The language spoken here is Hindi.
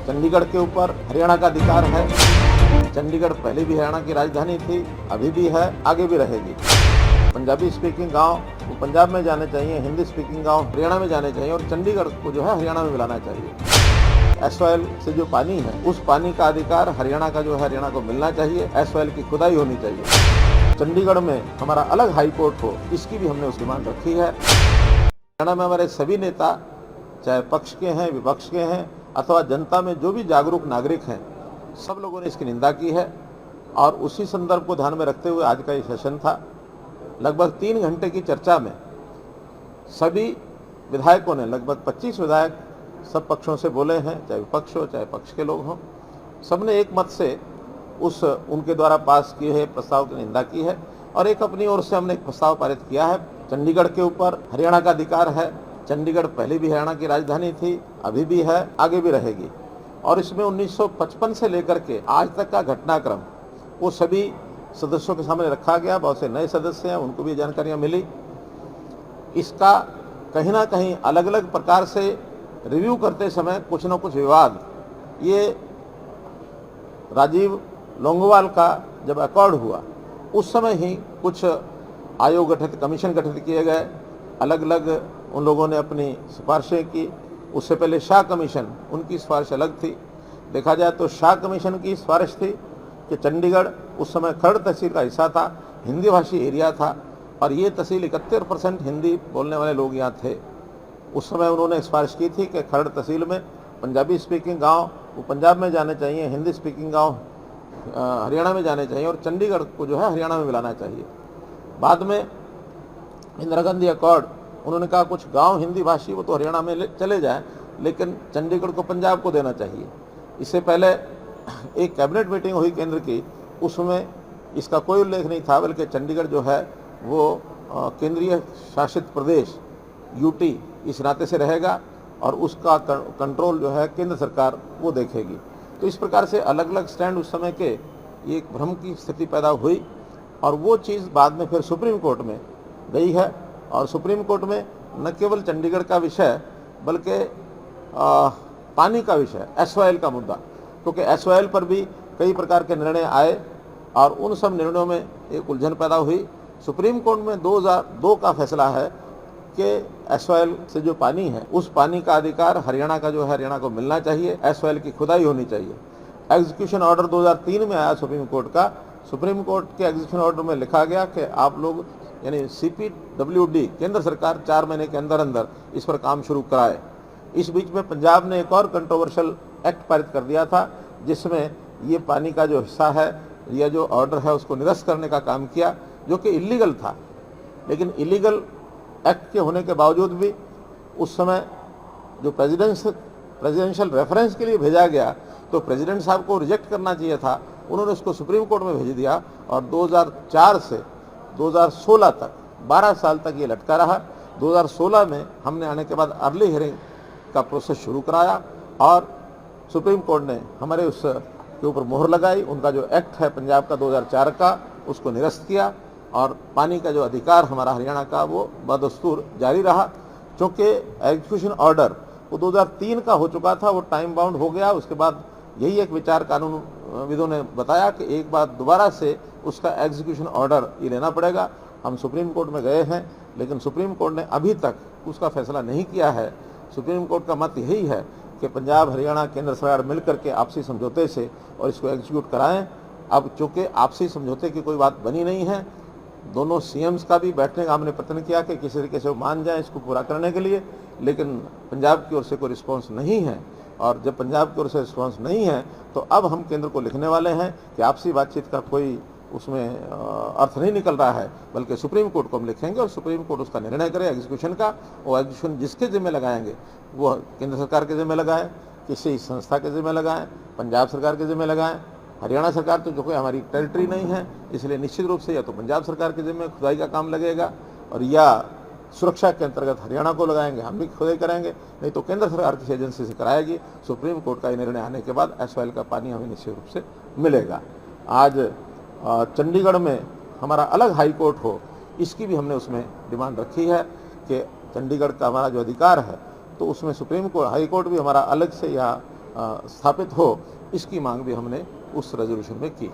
चंडीगढ़ के ऊपर हरियाणा का अधिकार है। चंडीगढ़ पहले भी हरियाणा की राजधानी थी, अभी भी है, आगे भी रहेगी। पंजाबी स्पीकिंग गांव वो पंजाब में जाने चाहिए, हिंदी स्पीकिंग गांव हरियाणा में जाने चाहिए और चंडीगढ़ को जो है हरियाणा में मिलाना चाहिए। एसवाईएल से जो पानी है उस पानी का अधिकार हरियाणा का जो है हरियाणा को मिलना चाहिए। एसवाईएल की खुदाई होनी चाहिए। चंडीगढ़ में हमारा अलग हाई कोर्ट हो, इसकी भी हमने उस डिमांड रखी है। हरियाणा में हमारे सभी नेता, चाहे पक्ष के हैं, विपक्ष के हैं अथवा जनता में जो भी जागरूक नागरिक हैं, सब लोगों ने इसकी निंदा की है और उसी संदर्भ को ध्यान में रखते हुए आज का ये सेशन था। लगभग 3 घंटे की चर्चा में सभी विधायकों ने, लगभग 25 विधायक सब पक्षों से बोले हैं, चाहे विपक्ष हो चाहे पक्ष के लोग हों, सबने एक मत से उस उनके द्वारा पास किए हुए प्रस्ताव की निंदा की है और एक अपनी ओर से हमने एक प्रस्ताव पारित किया है। चंडीगढ़ के ऊपर हरियाणा का अधिकार है। चंडीगढ़ पहले भी हरियाणा की राजधानी थी, अभी भी है, आगे भी रहेगी और इसमें 1955 से लेकर के आज तक का घटनाक्रम वो सभी सदस्यों के सामने रखा गया। बहुत से नए सदस्य हैं, उनको भी जानकारियां मिली। इसका कहीं ना कहीं अलग अलग प्रकार से रिव्यू करते समय कुछ न कुछ विवाद, ये राजीव लोंगोवाल का जब अकॉर्ड हुआ उस समय ही कुछ आयोग गठित, कमीशन गठित किए गए, अलग अलग उन लोगों ने अपनी सिफारिशें की। उससे पहले शाह कमीशन, उनकी सिफारिश अलग थी। देखा जाए तो शाह कमीशन की सिफारिश थी कि चंडीगढ़ उस समय खरड़ तहसील का हिस्सा था, हिंदी भाषी एरिया था और ये तहसील 71% हिंदी बोलने वाले लोग यहाँ थे। उस समय उन्होंने सिफारिश की थी कि खरड़ तहसील में पंजाबी स्पीकिंग गांव वो पंजाब में जाने चाहिए, हिंदी स्पीकिंग गांव हरियाणा में जाने चाहिए और चंडीगढ़ को जो है हरियाणा में मिलाना चाहिए। बाद में इंदिरा गांधी अकॉर्ड, उन्होंने कहा कुछ गांव हिंदी भाषी वो तो हरियाणा में चले जाएं, लेकिन चंडीगढ़ को पंजाब को देना चाहिए। इससे पहले एक कैबिनेट मीटिंग हुई केंद्र की, उसमें इसका कोई उल्लेख नहीं था, बल्कि चंडीगढ़ जो है वो केंद्रीय शासित प्रदेश यूटी इस नाते से रहेगा और उसका कंट्रोल जो है केंद्र सरकार वो देखेगी। तो इस प्रकार से अलग अलग स्टैंड उस समय के एक भ्रम की स्थिति पैदा हुई और वो चीज़ बाद में फिर सुप्रीम कोर्ट में गई है और सुप्रीम कोर्ट में न केवल चंडीगढ़ का विषय बल्कि पानी का विषय, एसवाईएल का मुद्दा, क्योंकि एसवाईएल पर भी कई प्रकार के निर्णय आए और उन सब निर्णयों में एक उलझन पैदा हुई। सुप्रीम कोर्ट में 2002 का फैसला है कि एसवाईएल से जो पानी है उस पानी का अधिकार हरियाणा का जो है हरियाणा को मिलना चाहिए। एसवाईएल की खुदाई होनी चाहिए। एग्जीक्यूशन ऑर्डर 2003 में आया सुप्रीम कोर्ट का। सुप्रीम कोर्ट के एग्जीक्यूशन ऑर्डर में लिखा गया कि आप लोग यानी CPWD केंद्र सरकार 4 महीने के अंदर अंदर इस पर काम शुरू कराए। इस बीच में पंजाब ने एक और कंट्रोवर्शियल एक्ट पारित कर दिया था जिसमें ये पानी का जो हिस्सा है या जो ऑर्डर है उसको निरस्त करने का काम किया, जो कि इलीगल था। लेकिन इलीगल एक्ट के होने के बावजूद भी उस समय जो प्रेसिडेंशियल रेफरेंस के लिए भेजा गया तो प्रेसिडेंट साहब को रिजेक्ट करना चाहिए था, उन्होंने उसको सुप्रीम कोर्ट में भेज दिया और 2004 से 2016 तक 12 साल तक ये लटका रहा। 2016 में हमने आने के बाद अर्ली हियरिंग का प्रोसेस शुरू कराया और सुप्रीम कोर्ट ने हमारे उस के ऊपर मोहर लगाई। उनका जो एक्ट है पंजाब का 2004 का, उसको निरस्त किया और पानी का जो अधिकार हमारा हरियाणा का वो बदस्तूर जारी रहा। क्योंकि एग्जीक्यूशन ऑर्डर वो 2003 का हो चुका था, वो टाइम बाउंड हो गया। उसके बाद यही एक विचार कानूनविदों ने बताया कि एक बार दोबारा से उसका एग्जीक्यूशन ऑर्डर ये लेना पड़ेगा। हम सुप्रीम कोर्ट में गए हैं लेकिन सुप्रीम कोर्ट ने अभी तक उसका फैसला नहीं किया है। सुप्रीम कोर्ट का मत यही है कि पंजाब, हरियाणा, केंद्र सरकार मिलकर के आपसी समझौते से और इसको एग्जीक्यूट कराएं। अब चूँकि आपसी समझौते की कोई बात बनी नहीं है, दोनों CMs का भी बैठने का हमने प्रयत्न किया कि किसी तरीके से वो मान जाएं इसको पूरा करने के लिए, लेकिन पंजाब की ओर से कोई रिस्पॉन्स नहीं है। और जब पंजाब की ओर से रिस्पॉन्स नहीं है तो अब हम केंद्र को लिखने वाले हैं कि आपसी बातचीत का कोई उसमें अर्थ नहीं निकल रहा है, बल्कि सुप्रीम कोर्ट को हम लिखेंगे और सुप्रीम कोर्ट उसका निर्णय करे एग्जीक्यूशन का। वो एग्जीक्यूशन जिसके जिम्मे लगाएंगे वो केंद्र सरकार के जिम्मे लगाएं, किसी संस्था के जिम्मे लगाएं, पंजाब सरकार के जिम्मे लगाएं। हरियाणा सरकार तो जो कोई हमारी टेरिटरी नहीं है, इसलिए निश्चित रूप से या तो पंजाब सरकार के जिम्मे खुदाई का काम लगेगा और या सुरक्षा के अंतर्गत हरियाणा को लगाएंगे, हम भी खुदाई करेंगे, नहीं तो केंद्र सरकार किसी एजेंसी से कराएगी। सुप्रीम कोर्ट का निर्णय आने के बाद एसवाईएल का पानी हमें निश्चित रूप से मिलेगा। आज चंडीगढ़ में हमारा अलग हाई कोर्ट हो, इसकी भी हमने उसमें डिमांड रखी है कि चंडीगढ़ का हमारा जो अधिकार है तो उसमें सुप्रीम कोर्ट, हाई कोर्ट भी हमारा अलग से या स्थापित हो, इसकी मांग भी हमने उस रेजोल्यूशन में की।